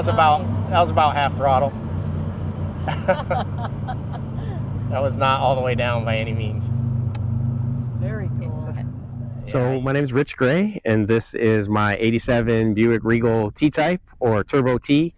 that was about half throttle. That was not all the way down by any means. Very cool. So my name is Rich Gray, and this is my 87 Buick Regal T-Type, or Turbo T.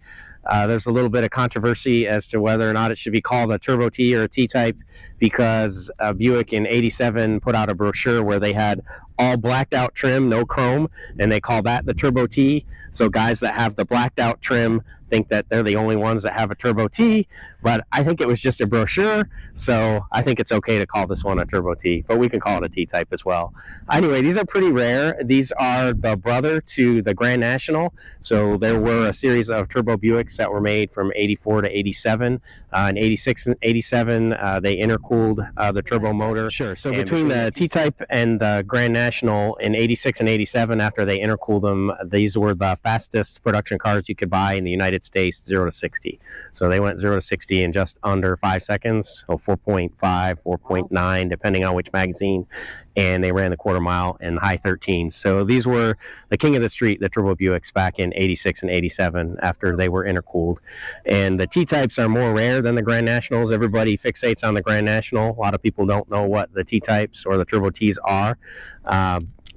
There's a little bit of controversy as to whether or not it should be called a Turbo T or a T-Type, because Buick in 87 put out a brochure where they had all blacked out trim, no chrome, and they call that the Turbo T. So guys that have the blacked out trim think that they're the only ones that have a Turbo T, but I think it was just a brochure, so I think it's okay to call this one a Turbo T, but we can call it a T-Type as well. Anyway, these are pretty rare. These are the brother to the Grand National, so there were a series of Turbo Buicks that were made from 84 to 87. In 86 and 87, they intercooled the turbo motor. Sure, so between the T-Type and the Grand National in 86 and 87, after they intercooled them, these were the fastest production cars you could buy in the United States, 0 to 60. So they went 0 to 60 in just under 5 seconds, so 4.5, 4.9, depending on which magazine, and they ran the quarter mile in high 13s. So these were the king of the street, the Turbo Buicks, back in 86 and 87 after they were intercooled. And the T-Types are more rare than the Grand Nationals. Everybody fixates on the Grand National. A lot of people don't know what the T-Types or the Turbo Ts are.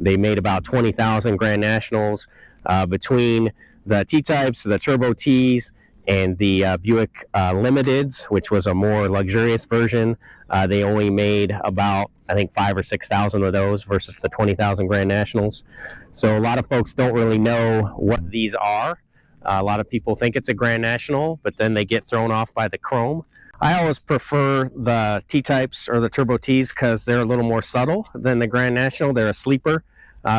They made about 20,000 Grand Nationals. Between the T-Types, the Turbo Ts, and the Buick Limiteds, which was a more luxurious version, they only made about, I think, 5,000 or 6,000 of those versus the 20,000 Grand Nationals. So a lot of folks don't really know what these are. A lot of people think it's a Grand National, but then they get thrown off by the chrome. I always prefer the T-Types or the Turbo Ts because they're a little more subtle than the Grand National. They're a sleeper.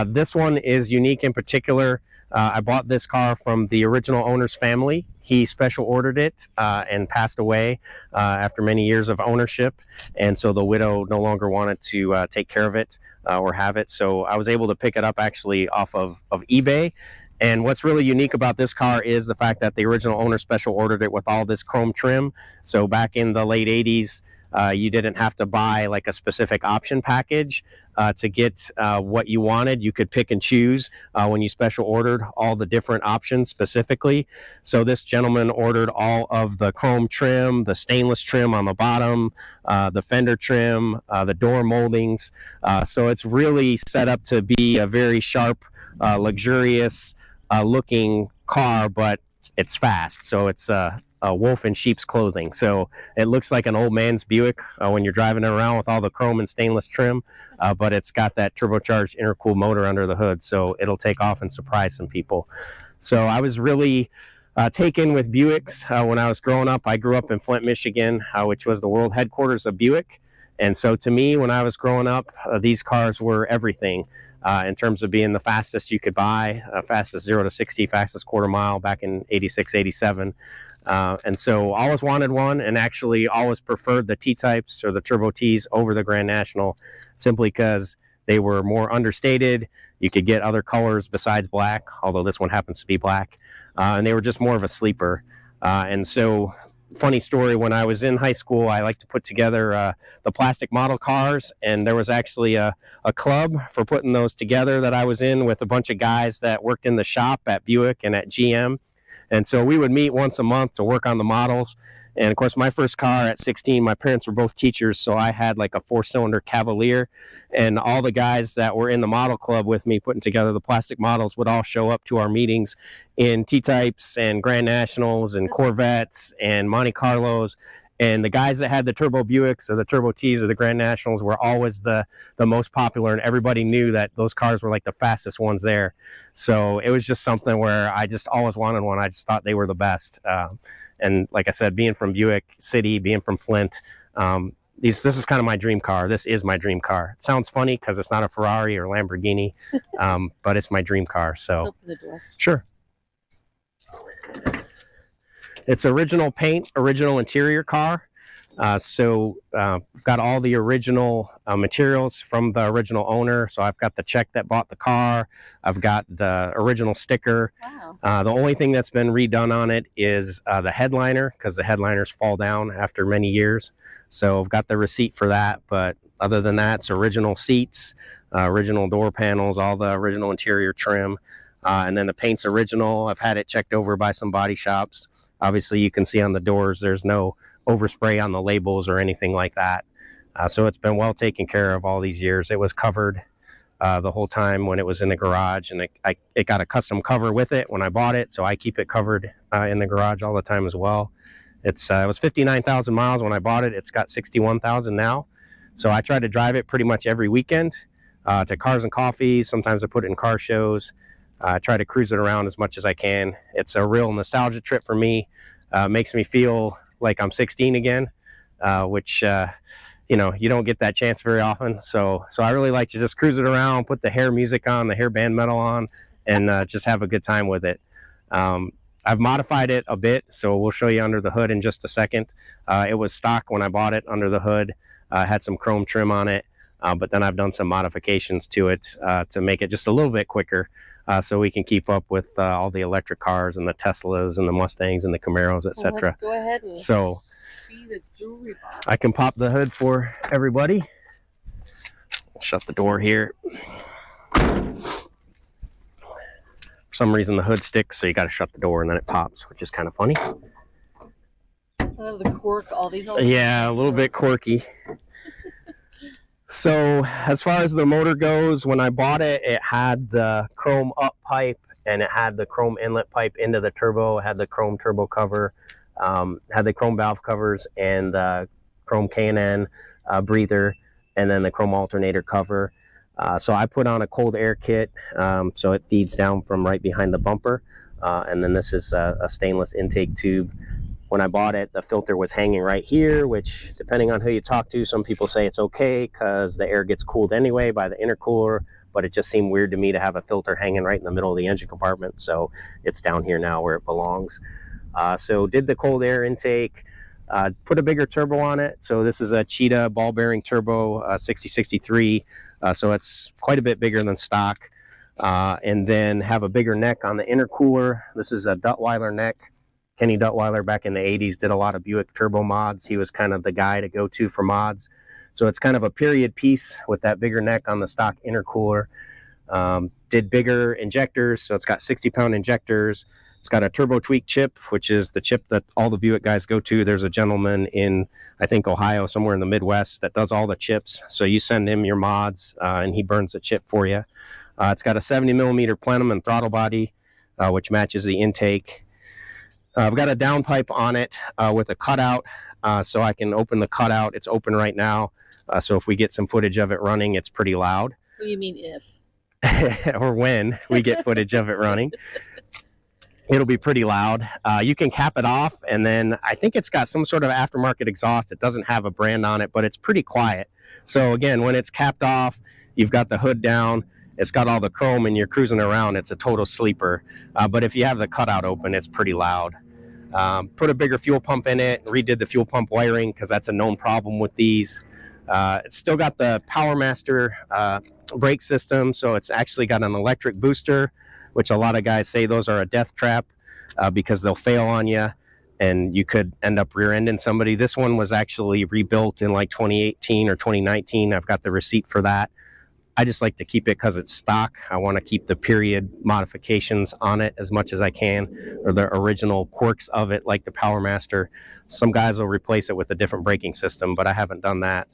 This one is unique in particular. I bought this car from the original owner's family. He special ordered it and passed away after many years of ownership. And so the widow no longer wanted to take care of it or have it. So I was able to pick it up actually off of eBay. And what's really unique about this car is the fact that the original owner special ordered it with all this chrome trim. So back in the late 80s, you didn't have to buy like a specific option package to get what you wanted. You could pick and choose when you special ordered all the different options specifically. So this gentleman ordered all of the chrome trim, the stainless trim on the bottom, the fender trim, the door moldings. So it's really set up to be a very sharp, luxurious looking car, but it's fast. So it's a wolf in sheep's clothing. So it looks like an old man's Buick when you're driving it around with all the chrome and stainless trim, but it's got that turbocharged intercooled motor under the hood, so it'll take off and surprise some people. So I was really taken with Buicks when I was growing up. I grew up in Flint, Michigan, which was the world headquarters of Buick. And so to me, when I was growing up, these cars were everything. In terms of being the fastest you could buy, fastest 0 to 60, fastest quarter mile back in 86, 87. And so always wanted one, and actually always preferred the T-Types or the Turbo Ts over the Grand National, simply because they were more understated. You could get other colors besides black, although this one happens to be black. And they were just more of a sleeper. And so funny story, when I was in high school, I liked to put together the plastic model cars, and there was actually a club for putting those together that I was in with a bunch of guys that worked in the shop at Buick and at GM. And so we would meet once a month to work on the models. And of course, my first car at 16, my parents were both teachers, so I had like a 4-cylinder Cavalier, and all the guys that were in the model club with me putting together the plastic models would all show up to our meetings in T-Types and Grand Nationals and Corvettes and Monte Carlos. And the guys that had the Turbo Buicks or the Turbo Ts or the Grand Nationals were always the most popular, and everybody knew that those cars were like the fastest ones there. So it was just something where I just always wanted one. I just thought they were the best. And like I said, being from Buick City, being from Flint, this was kind of my dream car. This is my dream car. It sounds funny because it's not a Ferrari or Lamborghini, but it's my dream car. So open the door. Sure. It's original paint, original interior car. So I've got all the original materials from the original owner. So I've got the check that bought the car. I've got the original sticker. Wow. The only thing that's been redone on it is the headliner, because the headliners fall down after many years. So I've got the receipt for that. But other than that, it's original seats, original door panels, all the original interior trim. And then the paint's original. I've had it checked over by some body shops. Obviously, you can see on the doors there's no overspray on the labels or anything like that. So it's been well taken care of all these years. It was covered the whole time when it was in the garage, and it got a custom cover with it when I bought it, so I keep it covered in the garage all the time as well. It was 59,000 miles when I bought it. It's got 61,000 now, so I try to drive it pretty much every weekend to Cars and Coffees. Sometimes I put it in car shows. I try to cruise it around as much as I can. It's a real nostalgia trip for me. Makes me feel like I'm 16 again, which you know, you don't get that chance very often. So I really like to just cruise it around, put the hair music on, the hair band metal on, and just have a good time with it. I've modified it a bit, so we'll show you under the hood in just a second. It was stock when I bought it under the hood. Had some chrome trim on it, but then I've done some modifications to it to make it just a little bit quicker, so we can keep up with all the electric cars and the Teslas and the Mustangs and the Camaros, etc. Let's go ahead and So see the jewelry box. I can pop the hood for everybody. Shut the door here. For some reason the hood sticks, so you got to shut the door and then it pops, which is kind of funny. The cork, all these. Yeah, a little bit quirky. So as far as the motor goes, when I bought it, it had the chrome up pipe and it had the chrome inlet pipe into the turbo. It had the chrome turbo cover, had the chrome valve covers and the chrome K&N breather, and then the chrome alternator cover. So I put on a cold air kit, so it feeds down from right behind the bumper. And then this is a stainless intake tube. When I bought it, the filter was hanging right here, which, depending on who you talk to, some people say it's okay because the air gets cooled anyway by the intercooler, but it just seemed weird to me to have a filter hanging right in the middle of the engine compartment, so it's down here now where it belongs. So did the cold air intake, put a bigger turbo on it. So this is a Cheetah ball bearing turbo, 6063, so it's quite a bit bigger than stock. And then have a bigger neck on the intercooler. This is a Duttweiler neck. Kenny Duttweiler back in the 80s did a lot of Buick turbo mods. He was kind of the guy to go to for mods. So it's kind of a period piece with that bigger neck on the stock intercooler. Did bigger injectors, so it's got 60-pound injectors. It's got a turbo tweak chip, which is the chip that all the Buick guys go to. There's a gentleman in, I think, Ohio, somewhere in the Midwest, that does all the chips. So you send him your mods, and he burns the chip for you. It's got a 70-millimeter plenum and throttle body, which matches the intake. I've got a downpipe on it with a cutout, so I can open the cutout. It's open right now, so if we get some footage of it running, it's pretty loud. What do you mean if? Or when we get footage of it running. It'll be pretty loud. You can cap it off, and then I think it's got some sort of aftermarket exhaust. It doesn't have a brand on it, but it's pretty quiet. So again, when it's capped off, you've got the hood down. It's got all the chrome, and you're cruising around. It's a total sleeper. But if you have the cutout open, it's pretty loud. Put a bigger fuel pump in it, redid the fuel pump wiring because that's a known problem with these. It's still got the PowerMaster brake system, so it's actually got an electric booster, which a lot of guys say those are a death trap because they'll fail on you and you could end up rear-ending somebody. This one was actually rebuilt in like 2018 or 2019. I've got the receipt for that. I just like to keep it because it's stock. I want to keep the period modifications on it as much as I can, or the original quirks of it, like the PowerMaster. Some guys will replace it with a different braking system, but I haven't done that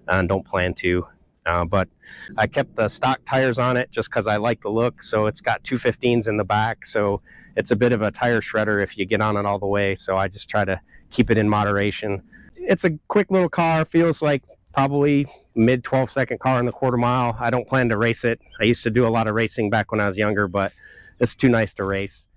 and don't plan to. But I kept the stock tires on it just because I like the look. So it's got 215s in the back, so it's a bit of a tire shredder if you get on it all the way. So I just try to keep it in moderation. It's a quick little car, feels like probably mid 12-second car in the quarter mile. I don't plan to race it. I used to do a lot of racing back when I was younger, but it's too nice to race.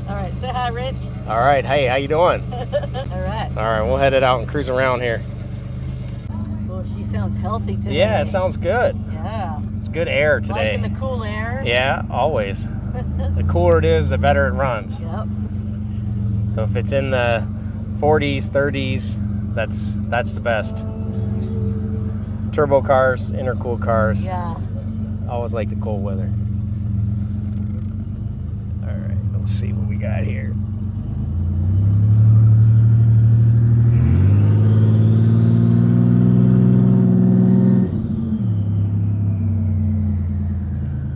All right, say hi, Rich. All right, hey, how you doing? All right. All right, we'll head it out and cruise around here. Well, she sounds healthy today. Yeah, it sounds good. Yeah. It's good air today. Liking the cool air. Yeah, always. The cooler it is, the better it runs. Yep. So if it's in the 40s, 30s, that's the best. Turbo cars, intercooled cars. Yeah. Always like the cold weather. All right, let's see what we got here.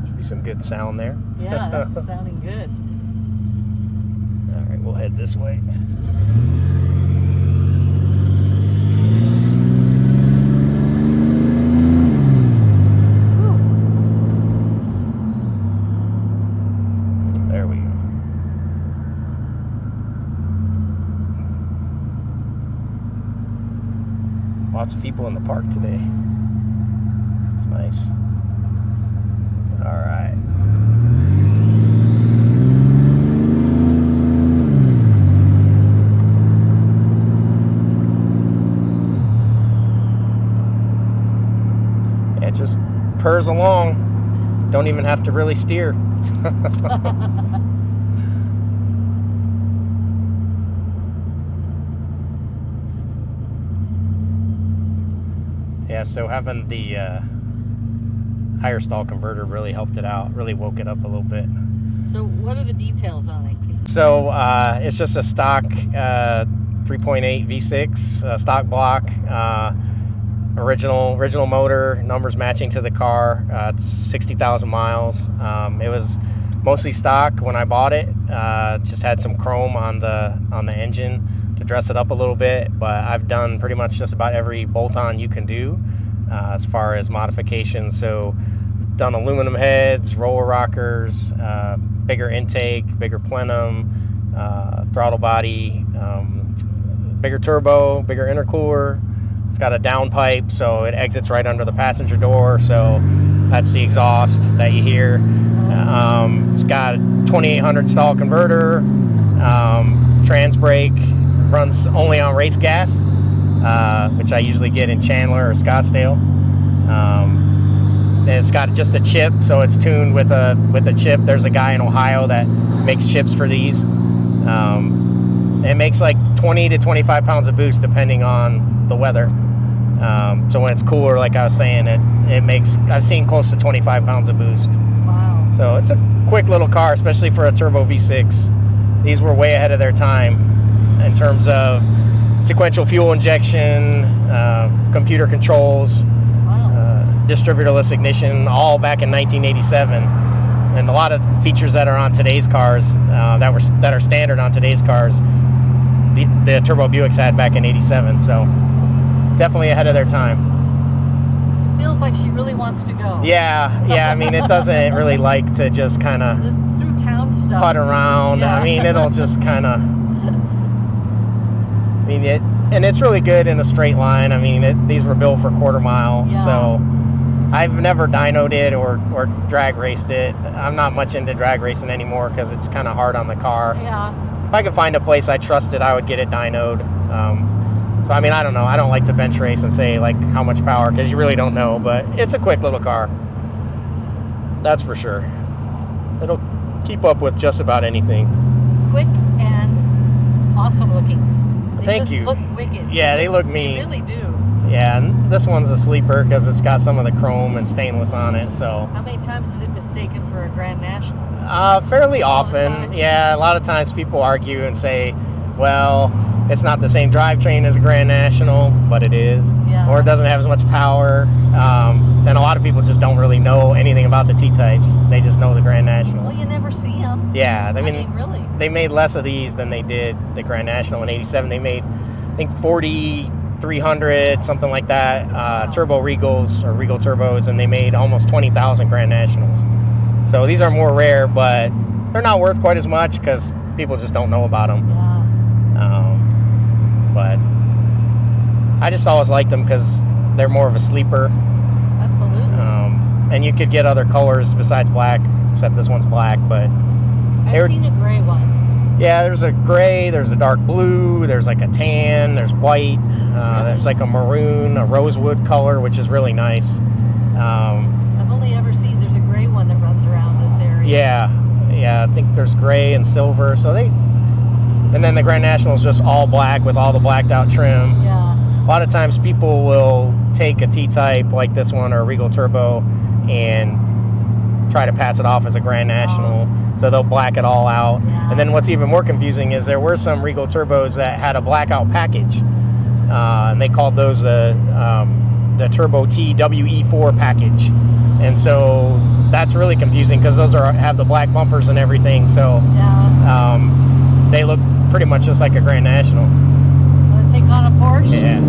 Should be some good sound there. Yeah, that's sounding good. All right, we'll head this way. There we go. Lots of people in the park today. It's nice. All right. It just purrs along. Don't even have to really steer. Yeah, so having the higher stall converter really helped it out, really woke it up a little bit. So what are the details on it? So it's just a stock 3.8 V6 stock block, original motor, numbers matching to the car. It's 60,000 miles. It was mostly stock when I bought it. Just had some chrome on the engine to dress it up a little bit, but I've done pretty much just about every bolt-on you can do as far as modifications. So done aluminum heads, roller rockers, bigger intake, bigger plenum, throttle body, bigger turbo, bigger intercooler. It's got a downpipe, so it exits right under the passenger door, so that's the exhaust that you hear. It's got a 2800 stall converter, trans brake, runs only on race gas, which I usually get in Chandler or Scottsdale. And it's got just a chip, so it's tuned with a chip. There's a guy in Ohio that makes chips for these. It makes like 20 to 25 pounds of boost depending on the weather. So when it's cooler, like I was saying, it makes, I've seen close to 25 pounds of boost. Wow. So it's a quick little car, especially for a turbo V6. These were way ahead of their time in terms of sequential fuel injection, computer controls, distributorless ignition, all back in 1987. And a lot of features that are on today's cars, that are standard on today's cars, the turbo Buicks had back in '87. So definitely ahead of their time. It feels like she really wants to go. Yeah. I mean, it doesn't really like to just kind of through town stuff. putt around. Yeah. I mean, it'll just kind of. I mean, and it's really good in a straight line. I mean, these were built for quarter mile, so I've never dynoed it or drag raced it. I'm not much into drag racing anymore because it's kind of hard on the car. Yeah. If I could find a place I trusted, I would get it dynoed. So I mean, I don't know. I don't like to bench race and say like how much power because you really don't know. But it's a quick little car. That's for sure. It'll keep up with just about anything. Quick and awesome looking. Thank you. They look wicked. Yeah, they look mean. They really do. Yeah, and this one's a sleeper because it's got some of the chrome and stainless on it. So How many times is it mistaken for a Grand National? fairly All the often. time? Yeah, a lot of times people argue and say, well, it's not the same drivetrain as a Grand National, but it is. Yeah. Or it doesn't have as much power. And a lot of people just don't really know anything about the T-types. They just know the Grand Nationals. Well, you never see them. Yeah, I mean, really. they made less of these than they did the Grand National in '87. They made, I think, 4,300, something like that, turbo Regals or Regal turbos, and they made almost 20,000 Grand Nationals. So these are more rare, but they're not worth quite as much because people just don't know about them. Yeah. But I just always liked them because they're more of a sleeper. Absolutely. And you could get other colors besides black, except this one's black, but I've seen a gray one. Yeah, there's a gray, there's a dark blue, there's like a tan, there's white, there's like a maroon, a rosewood color, which is really nice. I've only ever seen there's a gray one that runs around this area. Yeah, I think there's gray and silver. And then the Grand National is just all black with all the blacked out trim. Yeah. A lot of times people will take a T-Type like this one or a Regal Turbo and try to pass it off as a Grand National. So they'll black it all out. Yeah. And then what's even more confusing is there were some Regal Turbos that had a blackout package. And they called those the Turbo T WE4 package. And so that's really confusing because those have the black bumpers and everything. So they look pretty much just like a Grand National. Want to take on a Porsche? Yeah.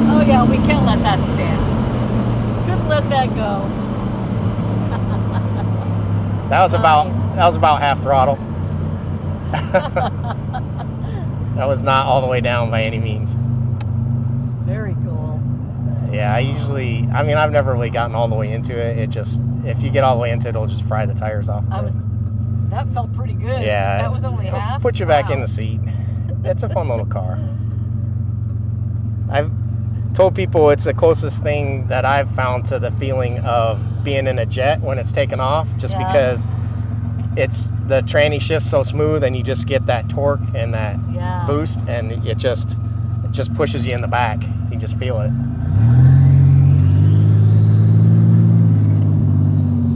Oh yeah, we can't let that stand. Couldn't let that go. That was about half throttle. That was not all the way down by any means. Very cool. Yeah, I've never really gotten all the way into it. It just, if you get all the way into it, it'll just fry the tires off. That felt pretty good. Yeah. That was only half. Put you back in the seat. It's a fun little car. I've told people it's the closest thing that I've found to the feeling of being in a jet when it's taken off, just because the tranny shifts so smooth and you just get that torque and that boost, and it just pushes you in the back. You just feel it.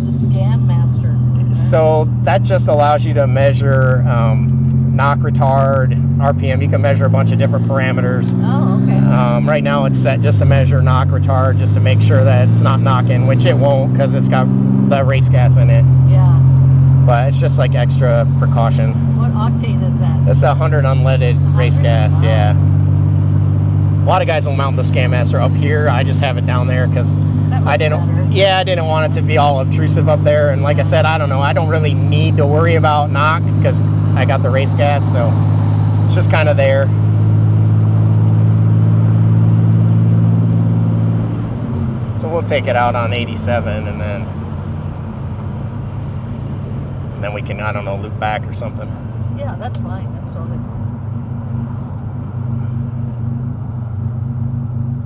The Scan Master. So that just allows you to measure knock retard, RPM. You can measure a bunch of different parameters. Oh, okay. Right now it's set just to measure knock retard, just to make sure that it's not knocking, which it won't because it's got the race gas in it. Yeah. But it's just like extra precaution. What octane is that? It's 100 unleaded race gas, Wow. yeah. A lot of guys will mount the Scan Master up here. I just have it down there because I didn't want it to be all obtrusive up there. And like I said, I don't really need to worry about knock because I got the race gas, so it's just kind of there. So we'll take it out on 87 and then we can, I don't know, loop back or something. Yeah, that's fine. That's totally fine.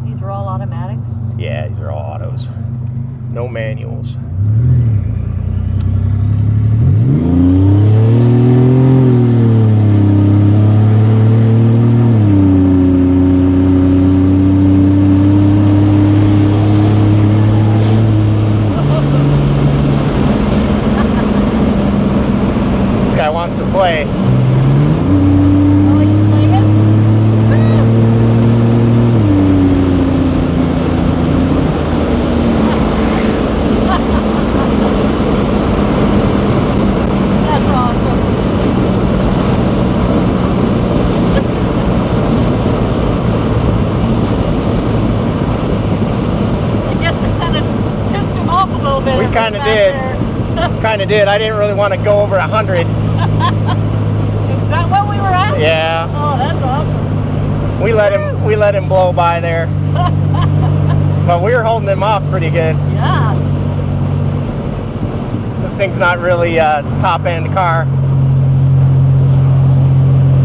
These are all automatics? Yeah, these are all autos. No manuals. This guy wants to play. Oh, he's playing? That's awesome. I guess we kind of pissed him off a little bit. We kind of did. Kind of did. I didn't really want to go over 100. Is that what we were at? Yeah. Oh, that's awesome. We let him blow by there. But we were holding him off pretty good. Yeah. This thing's not really a top end car.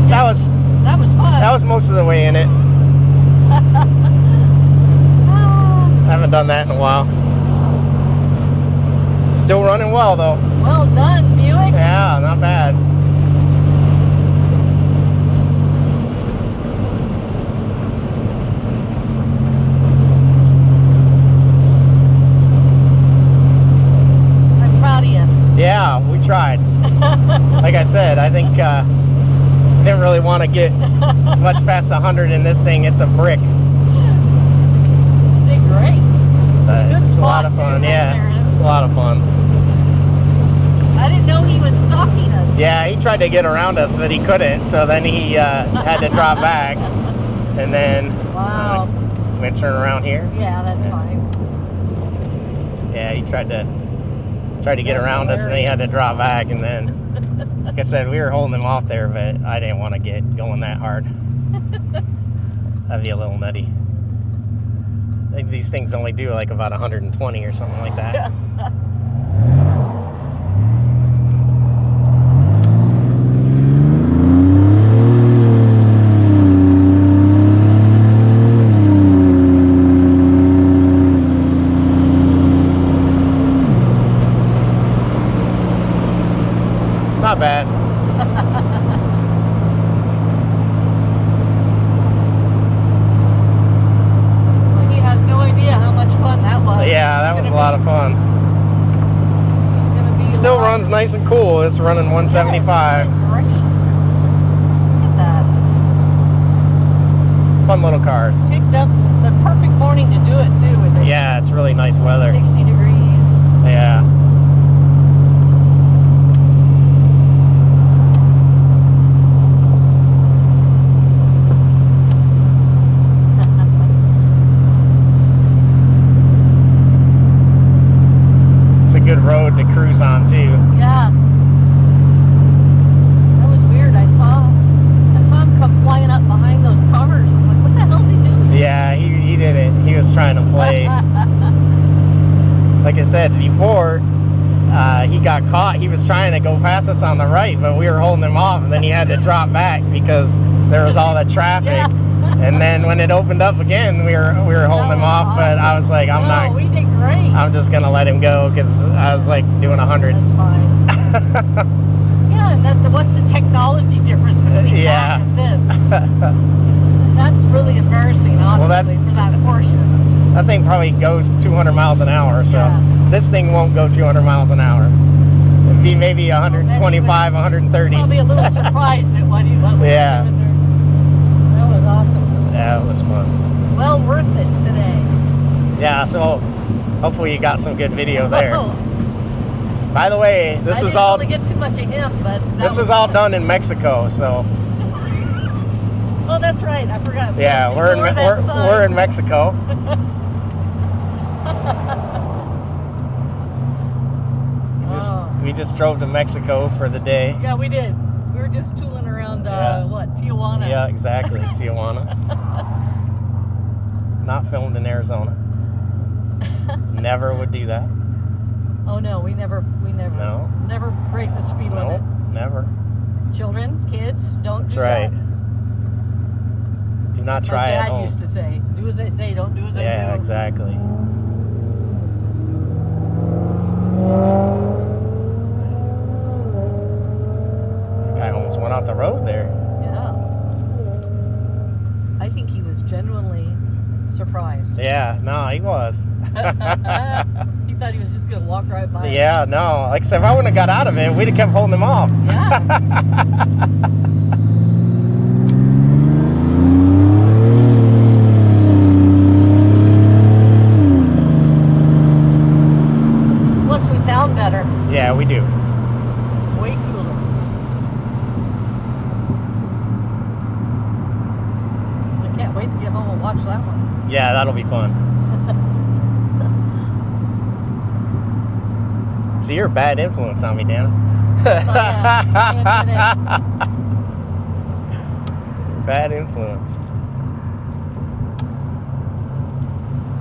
That was fun. That was most of the way in it. I haven't done that in a while. Still running well though. Well done, Buick. Yeah, not bad. I'm proud of you. Yeah, we tried. Like I said, I think didn't really want to get much past 100 in this thing. It's a brick. Did great. It's a lot of fun. Yeah, it's a lot of fun. I didn't know he was stalking us. Yeah, he tried to get around us, but he couldn't. So then he had to drop back, and then we turn around here. Yeah, that's fine. Yeah, he tried to get around us, and then he had to drop back, and then, like I said, we were holding him off there, but I didn't want to get going that hard. That'd be a little nutty. I think these things only do like about 120 or something like that. bad. Well, he has no idea how much fun that was. Yeah, that was a lot of fun. Gonna be Still live. runs nice and cool. It's running 175. Yeah, it's great. Look at that. Fun little cars. Picked up the perfect morning to do it too. With it. Yeah, it's really nice weather. 60 degrees. Yeah. It's a good road to cruise on too. Yeah. That was weird. I saw him come flying up behind those covers. I'm like, what the hell's he doing? Yeah, he did it. He was trying to play. Like I said before, he got caught. He was trying to go past us on the right, but we were holding him off, and then he had to drop back because there was all the traffic. Yeah. And then when it opened up again, we were holding him off. But I was like, No, we did great. I'm just gonna let him go because I was like doing 100. That's fine. Yeah, and what's the technology difference between Yeah. that and this? That's really embarrassing, honestly, for that portion. That thing probably goes 200 miles an hour, so Yeah. this thing won't go 200 miles an hour. It'd be maybe 125, 130. I'll be a little surprised at what we Yeah. were doing there. That was awesome. Yeah, it was fun. Well worth it today. Yeah, so hopefully you got some good video there. Oh, By the way, this I was didn't all really get too much of him, but this was all done in Mexico, so Oh, that's right. I forgot. yeah, we're in Mexico. We just drove to Mexico for the day. Yeah, we did. We were just tooling around, Yeah. Tijuana? Yeah, exactly, Tijuana. Not filmed in Arizona. Never would do that. Oh no, we never No. never break the speed No, limit. never. Children, kids, don't That's do right. that. Do not My try at dad home. used to say, do as they say, don't do as they do. Yeah, exactly. Guy almost went off the road there. Yeah. I think he was genuinely surprised. Yeah, no, he was. He thought he was just going to walk right by. Yeah, no. Like I said, if I wouldn't have got out of it, we'd have kept holding him off. Yeah. Plus, we sound better. Yeah, we do. Way cooler. I can't wait to get home and watch that one. Yeah, that'll be fun. So you're a bad influence on me, Dana. Bad influence.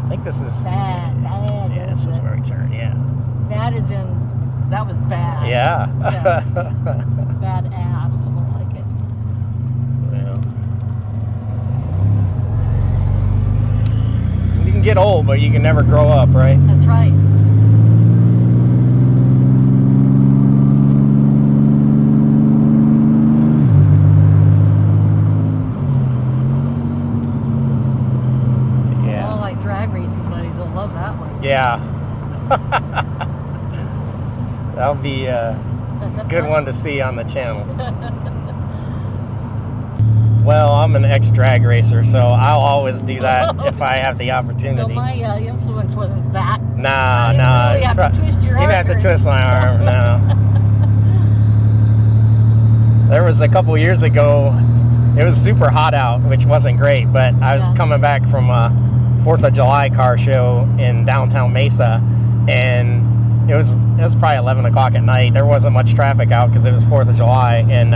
I think this is. Bad. Yeah, this is where we turn. Yeah. Bad is in. That was bad. Yeah. Bad ass. More like it. Well. You can get old, but you can never grow up, right? That's right. Yeah. All like drag racing buddies will love that one. Yeah. That'll be a good one to see on the channel. Well, I'm an ex-drag racer, so I'll always do that if I have the So opportunity. my influence wasn't that. Nah. You have to twist your You arm. didn't have to twist my arm, no. There was a couple years ago, it was super hot out, which wasn't great, but I was coming back from a 4th of July car show in downtown Mesa, and it was probably 11 o'clock at night. There wasn't much traffic out because it was 4th of July, and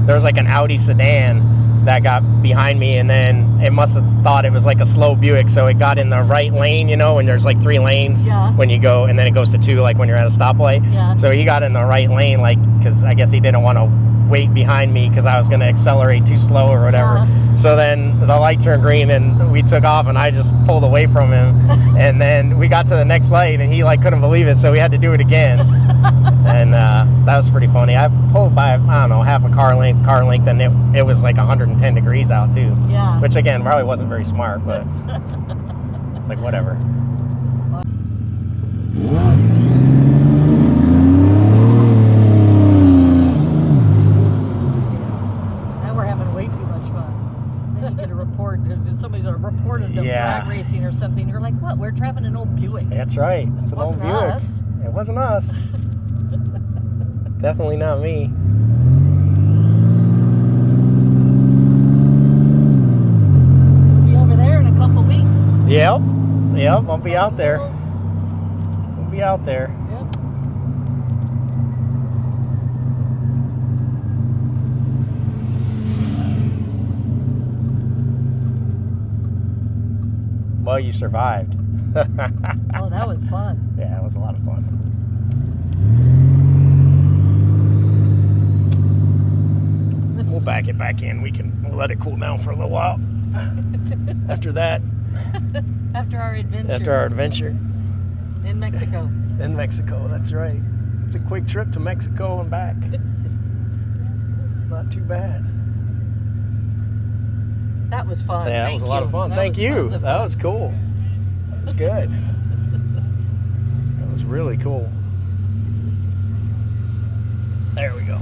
there was like an Audi sedan that got behind me, and then it must have thought it was like a slow Buick, so it got in the right lane, you know, and there's like 3 lanes when you go, and then it goes to 2, like when you're at a stoplight. Yeah. So he got in the right lane, like, because I guess he didn't want to wait behind me because I was going to accelerate too slow or whatever. So then the light turned green and we took off, and I just pulled away from him. And then we got to the next light and he like couldn't believe it, so we had to do it again. And that was pretty funny. I pulled by, I don't know, half a car length, and it was like 110 degrees out too. Yeah. Which again probably wasn't very smart, but it's like whatever. Now we're having way too much fun. Then you get a report. Somebody's reported them drag racing or something. You're like, what? We're driving an old Buick. That's right. It's an old Buick. Us. It wasn't us. Definitely not me. We'll be over there in a couple weeks. Yep. I'll be out there. We'll be out there. Yep. Well, you survived. Oh, that was fun. Yeah, it was a lot of fun. We'll back it back in. We'll let it cool down for a little while. After that. After our adventure. After our adventure. In Mexico. In Mexico, that's right. It's a quick trip to Mexico and back. Not too bad. That was fun. Yeah, that was a lot of fun. Thank you. That was cool. That was good. That was really cool. There we go.